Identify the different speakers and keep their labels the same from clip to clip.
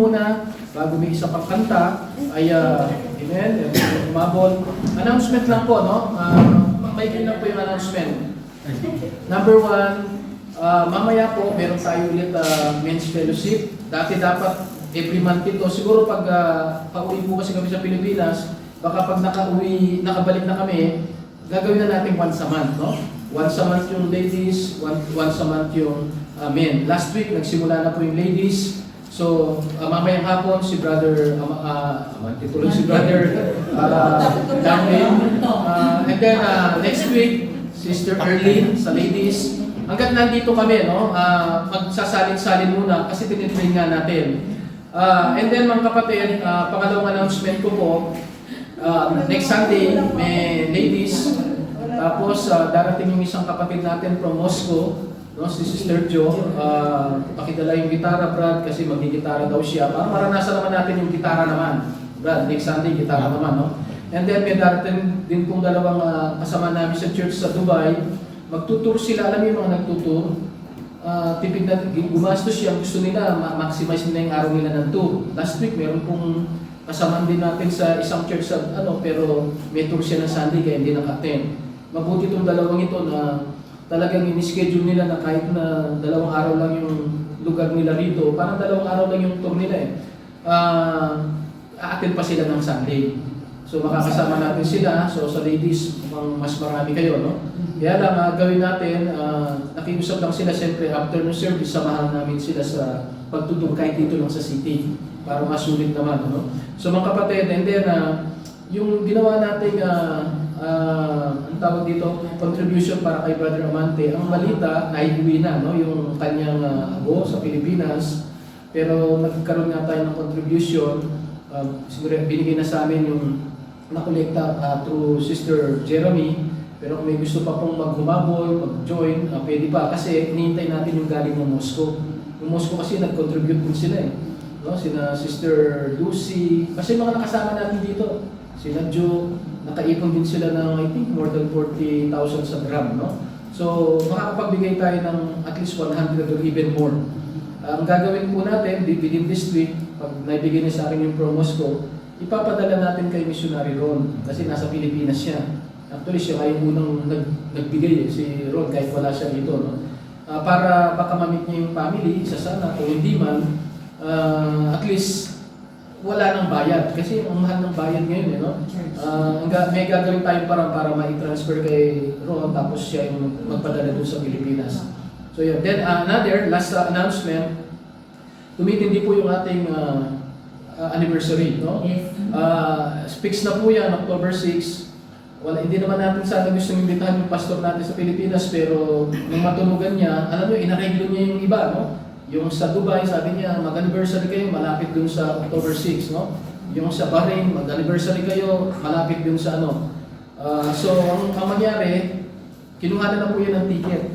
Speaker 1: muna, bago may isa pang kanta, ay, amen, umabol. Announcement lang po, no? May lang po yung announcement. Number 1, mamaya po, meron tayo ulit men's fellowship. Dati dapat every month ito. Siguro pag pauwi po kasi kami sa Pilipinas, baka pag nakabalik na kami, gagawin na natin once a month, no? Once a month yung ladies, once a month yung men. Last week, nagsimula na po yung ladies. So, mamayang hapon, si Brother, tituloy si Brother Darwin. And then, next week, Sister Erlyn sa ladies. Hanggat nandito kami, no? Magsasalin-salin muna kasi tinitrain nga natin. And then, mga kapatid, pangalawang announcement ko po, next Sunday, may ladies. Tapos, darating yung isang kapatid natin from Moscow, no, si Sister Jo. Pakidala yung gitara, Brad, kasi magigitara daw siya. Para maranasan naman natin yung gitara naman. Brad, next Sunday, gitara naman, no? And then, may darating din pong dalawang kasama namin sa church sa Dubai. Magtutur sila, alam yung mga nagtutur. Tipid na, gumastos siya, gusto nila, maximize nila yung araw nila ng tour. Last week, meron pong kasamaan din natin sa isang church sa pero may tour siya ng Sunday kaya hindi naka-attend. Mabuti itong dalawang ito na talagang in-schedule nila na kahit na 2 araw lang yung lugar nila rito, parang 2 araw lang yung tour nila eh. A-attend pa sila ng Sunday. So makakasama natin sila. So sa ladies, mas marami kayo, no? Kaya lang, gawin natin, nakiusap lang sila siyempre after ng service, samahan namin sila sa pagtutur kahit dito lang sa city para masulit naman, no? So mga kapatid, and then yung ginawa nating ang tawag dito, contribution para kay Brother Amante, ang balita, naiuwi na, no? Yung kanyang abo sa Pilipinas, pero nagkaroon nga tayo ng contribution, siguro binigay na sa amin yung nakolekta through Sister Jeremy, pero kung may gusto pa pong maghumabol, mag-join, pwede pa, kasi hinihintay natin yung galing ng Moscow. Yung Moscow kasi nag-contribute din sila eh, no? Sina Sister Lucy, kasi mga nakasama natin dito, sila Jo, nakaipon din sila ng I think more than 40,000 sa gram, no? So, makakapagbigay tayo ng at least 100 or even more. Ang gagawin po natin, within this week, pag naibigay niya sa akin yung promos ko, ipapadala natin kay Missionary Ron, kasi nasa Pilipinas siya. Actually, siya ay unang nagbigay si Ron, kahit wala siya dito, no? Para baka mamit niya yung family, isa sana, o hindi man, at least, wala nang bayad kasi ang mahal ng bayad ngayon, no? May gagawin tayong para ma-transfer kay Ron tapos siya yung magpadala doon sa Pilipinas. So yeah. Then another last announcement, tumitindi po yung ating anniversary, no?
Speaker 2: Yes.
Speaker 1: Fix na po yan, October 6. Wala, hindi naman natin sana gusto imbitahan yung pastor natin sa Pilipinas, pero nung matunugan niya, alam mo, inareglo niya yung iba, no? Yung sa Dubai, sabi niya, mag-anniversary kayo, malapit dun sa October 6, no? Yung sa Bahrain, mag-anniversary kayo, malapit dun sa ano. So, ang mangyari, kinuha na po yan ng ticket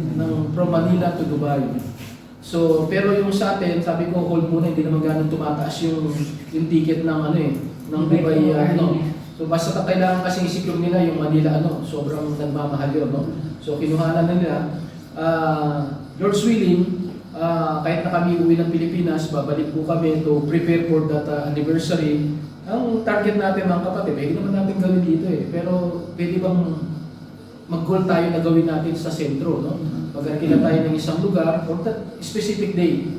Speaker 1: from Manila to Dubai. So, pero yung sa atin, sabi ko, hold muna, hindi naman ganun tumataas yung ticket ng ng Dubai, So, basta kailangan kasi isecure nila yung Manila, sobrang nagmamahal yun, no? So, kinuha na nila. Lord's willing, kahit na kami uwi ng Pilipinas, babalik po kami to prepare for that anniversary. Ang target natin mga kapatid, pwede naman natin gawin dito eh. Pero pwede bang mag-goal tayo na gawin natin sa sentro, no? Mag-arkila tayo ng isang lugar for that specific day.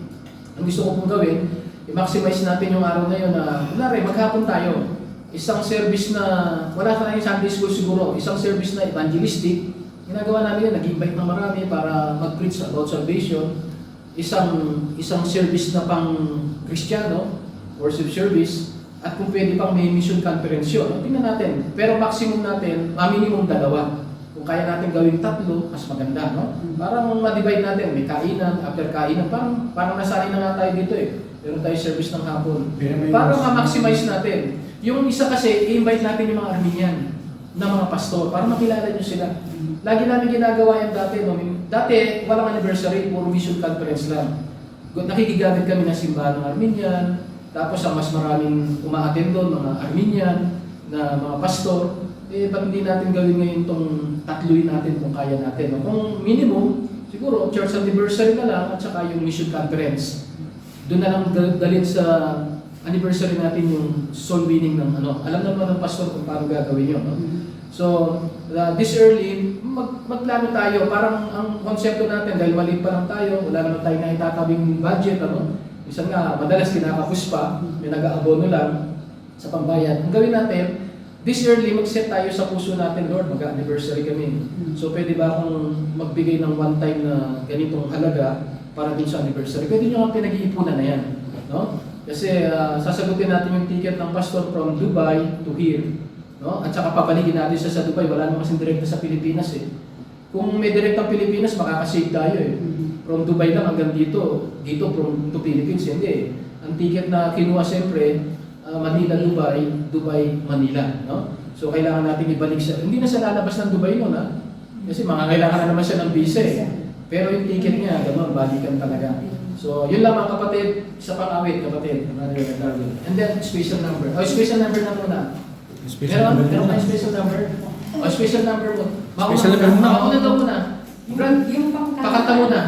Speaker 1: Ang gusto ko pong gawin, i-maximize natin yung araw na yun na, kunwari, maghapon tayo. Isang service na, wala tayong Sunday school siguro, isang service na evangelistic, ginagawa namin yun, nag-invite ng marami para mag-preach about salvation. Isang service na pang Kristiyano, worship service, at kung pwede pang may mission conference yun. Tingnan natin. Pero maximum natin, minimum 2. Kung kaya natin gawin 3, mas maganda, no? Parang ma-divide natin, may kainan, after kainan, parang nasanay na nga tayo dito eh. Meron tayo service ng hapon. Para ma-maximize natin. Yung isa kasi, i-invite natin yung mga Armenian na mga pastor, para makilala nyo sila. Lagi namin ginagawa yan dati, no? Dati, walang anniversary, puro mission conference lang. Nakikigamit kami ng simbahan ng Armenian, tapos ang mas maraming umaattend doon, mga Armenian, na mga pastor. Ba't hindi natin gawin ngayon itong tatluin natin kung kaya natin, no? Kung minimum, siguro, church anniversary na lang, at saka yung mission conference. Doon na lang dalhin sa anniversary natin yung soul winning ng ano. Alam naman ng pastor kung paano gagawin yun. No? So, this early, magplano tayo. Parang ang konsepto natin, dahil maliit pa lang tayo, wala naman tayo na itatabing budget. Ano? Minsan nga, madalas kinakapus pa, may nag-aabono lang sa pambayad. Ang gawin natin, this early, mag-set tayo sa puso natin, Lord, mag-anniversary kami. So, pwede ba akong magbigay ng one-time na ganitong halaga para din sa anniversary? Pwede nyo ang pinag-iipunan na yan. No? Kasi sasagutin natin yung ticket ng pastor from Dubai to here. No? At saka papalikin natin siya sa Dubai. Wala naman kasing direkta sa Pilipinas eh. Kung may direktang Pilipinas, makakasave tayo eh. From Dubai lang hanggang dito from to Philippines, hindi eh. Ang ticket na kinuha siyempre, Manila, Dubai, Dubai, Manila. No? So kailangan natin ibalik siya. Hindi na siya lalabas ng Dubai noon ha. Kasi kailangan na naman siya ng visa eh. Pero yung ticket niya, gano'n, balikan talaga. So yun lang mga kapatid, sa pang-awit kapatid. And then special number. Special number na muna. Meron kayo special number? Special number mo.
Speaker 2: Special number muna.
Speaker 1: Mauna daw muna. Brad,
Speaker 3: Yung
Speaker 1: pakanta muna.